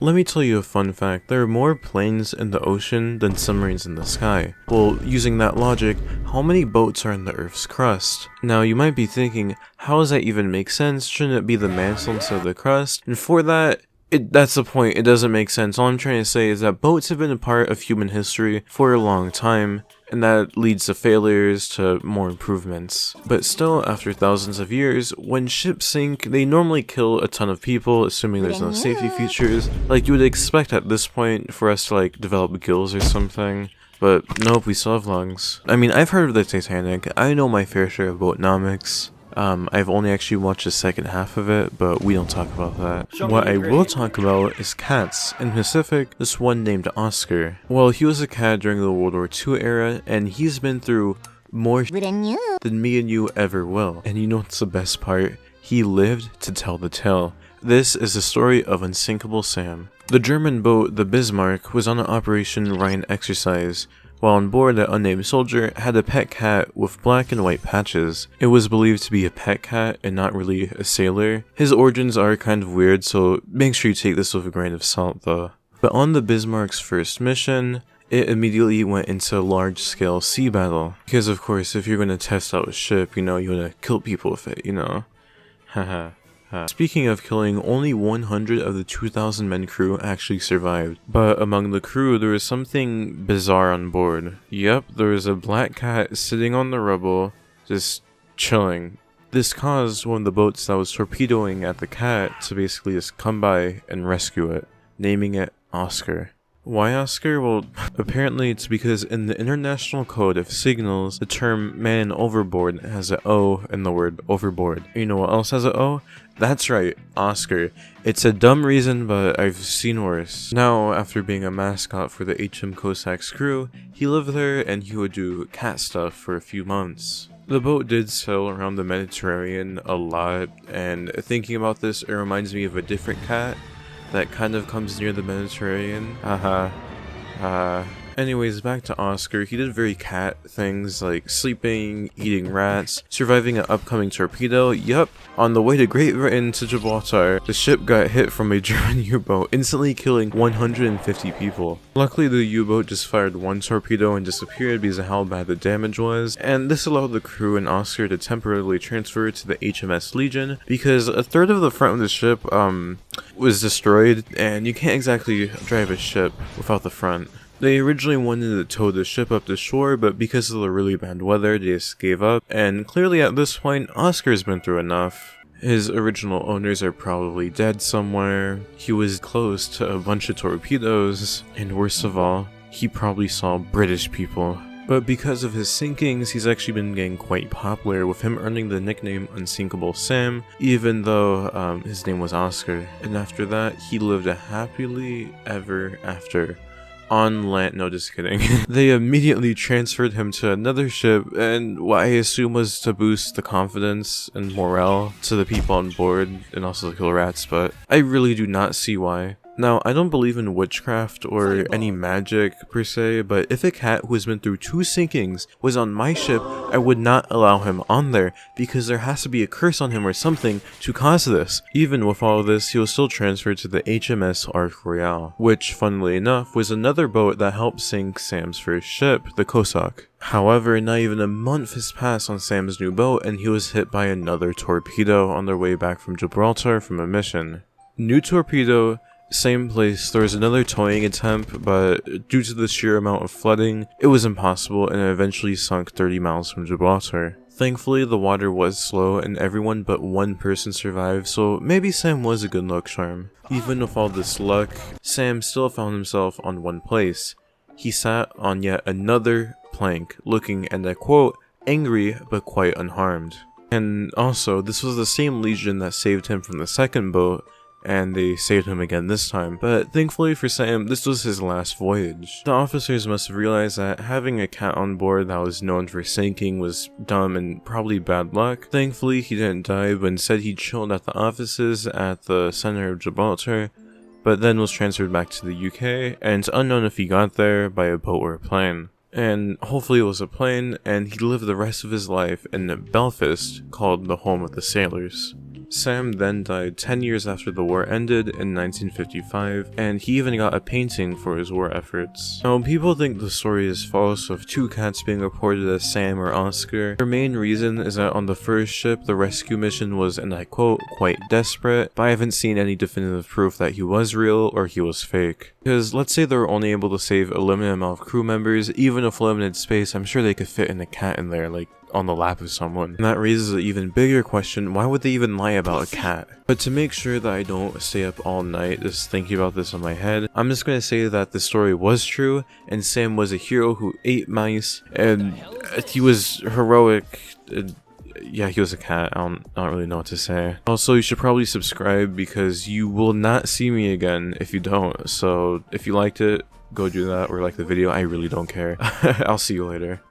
Let me tell you a fun fact, there are more planes in the ocean than submarines in the sky. Well, using that logic, how many boats are in the Earth's crust? Now you might be thinking, how does that even make sense? Shouldn't it be the mantle instead of the crust? And for that, that's the point, it doesn't make sense. All I'm trying to say is that boats have been a part of human history for a long time, and that leads to failures to more improvements. But still, after thousands of years, when ships sink, they normally kill a ton of people, assuming there's no safety features. Like you would expect at this point for us to like develop gills or something. But nope, we still have lungs. I mean, I've heard of the Titanic, I know my fair share of boatnomics. I've only actually watched the second half of it, but we don't talk about that. What I will talk about is cats. In Pacific, this one named Oscar. Well, he was a cat during the World War II era, and he's been through more than me and you ever will. And you know what's the best part? He lived to tell the tale. This is the story of Unsinkable Sam. The German boat, the Bismarck, was on an Operation Rhine exercise. While on board, an unnamed soldier had a pet cat with black and white patches. It was believed to be a pet cat and not really a sailor. His origins are kind of weird, so make sure you take this with a grain of salt though. But on the Bismarck's first mission, it immediately went into a large-scale sea battle. Because of course, if you're going to test out a ship, you want to kill people with it, Haha. Speaking of killing, only 100 of the 2,000 men crew actually survived. But among the crew, there was something bizarre on board. Yep, there was a black cat sitting on the rubble, just chilling. This caused one of the boats that was torpedoing at the cat to basically just come by and rescue it, naming it Oscar. Why Oscar? Well, apparently it's because in the International Code of Signals, the term man overboard has an O in the word overboard. You know what else has an O? That's right, Oscar. It's a dumb reason, but I've seen worse. Now, after being a mascot for the HM Cossack's crew, he lived there and he would do cat stuff for a few months. The boat did sail around the Mediterranean a lot, and thinking about this, it reminds me of a different cat that kind of comes near the Mediterranean. Anyways, back to Oscar. He did very cat things like sleeping, eating rats, surviving an upcoming torpedo. Yup, on the way to Great Britain to Gibraltar, the ship got hit from a German U-boat, instantly killing 150 people. Luckily, the U-boat just fired one torpedo and disappeared because of how bad the damage was, and this allowed the crew and Oscar to temporarily transfer to the HMS Legion because a third of the front of the ship was destroyed, and you can't exactly drive a ship without the front. They originally wanted to tow the ship up to shore, but because of the really bad weather, they just gave up, and clearly at this point, Oscar's been through enough. His original owners are probably dead somewhere, he was close to a bunch of torpedoes, and worst of all, he probably saw British people. But because of his sinkings, he's actually been getting quite popular, with him earning the nickname Unsinkable Sam, even though his name was Oscar. And after that, he lived a happily ever after. On land, no, just kidding. They immediately transferred him to another ship, and what I assume was to boost the confidence and morale to the people on board, and also to kill rats, but I really do not see why. Now, I don't believe in witchcraft or any magic per se, but if a cat who has been through 2 sinkings was on my ship, I would not allow him on there, because there has to be a curse on him or something to cause this. Even with all of this, he was still transferred to the HMS Ark Royale, which, funnily enough, was another boat that helped sink Sam's first ship, the Cossack. However, not even a month has passed on Sam's new boat, and he was hit by another torpedo on their way back from Gibraltar from a mission. New torpedo, same place, there was another towing attempt, but due to the sheer amount of flooding, it was impossible and it eventually sunk 30 miles from Gibraltar. Thankfully, the water was slow and everyone but one person survived, so maybe Sam was a good luck charm. Even with all this luck, Sam still found himself on one place. He sat on yet another plank, looking, and I quote, angry but quite unharmed. And also, this was the same Legion that saved him from the second boat, and they saved him again this time, but thankfully for Sam, this was his last voyage. The officers must have realized that having a cat on board that was known for sinking was dumb and probably bad luck. Thankfully, he didn't die, but instead he chilled at the offices at the center of Gibraltar, but then was transferred back to the UK, and it's unknown if he got there by a boat or a plane. And hopefully it was a plane, and he lived the rest of his life in Belfast, called the home of the sailors. Sam then died 10 years after the war ended in 1955, and he even got a painting for his war efforts. Now, people think the story is false of 2 cats being reported as Sam or Oscar. Their main reason is that on the first ship, the rescue mission was, and I quote, quite desperate, but I haven't seen any definitive proof that he was real or he was fake. Because let's say they were only able to save a limited amount of crew members, even with limited space, I'm sure they could fit in a cat in there, like on the lap of someone. And that raises an even bigger question, why would they even lie about a cat? But to make sure that I don't stay up all night just thinking about this in my head, I'm just gonna say that the story was true, and Sam was a hero who ate mice, and he was heroic. Yeah, he was a cat. I don't really know what to say. Also, you should probably subscribe because you will not see me again if you don't. So if you liked it, go do that, or like the video. I really don't care. I'll see you later.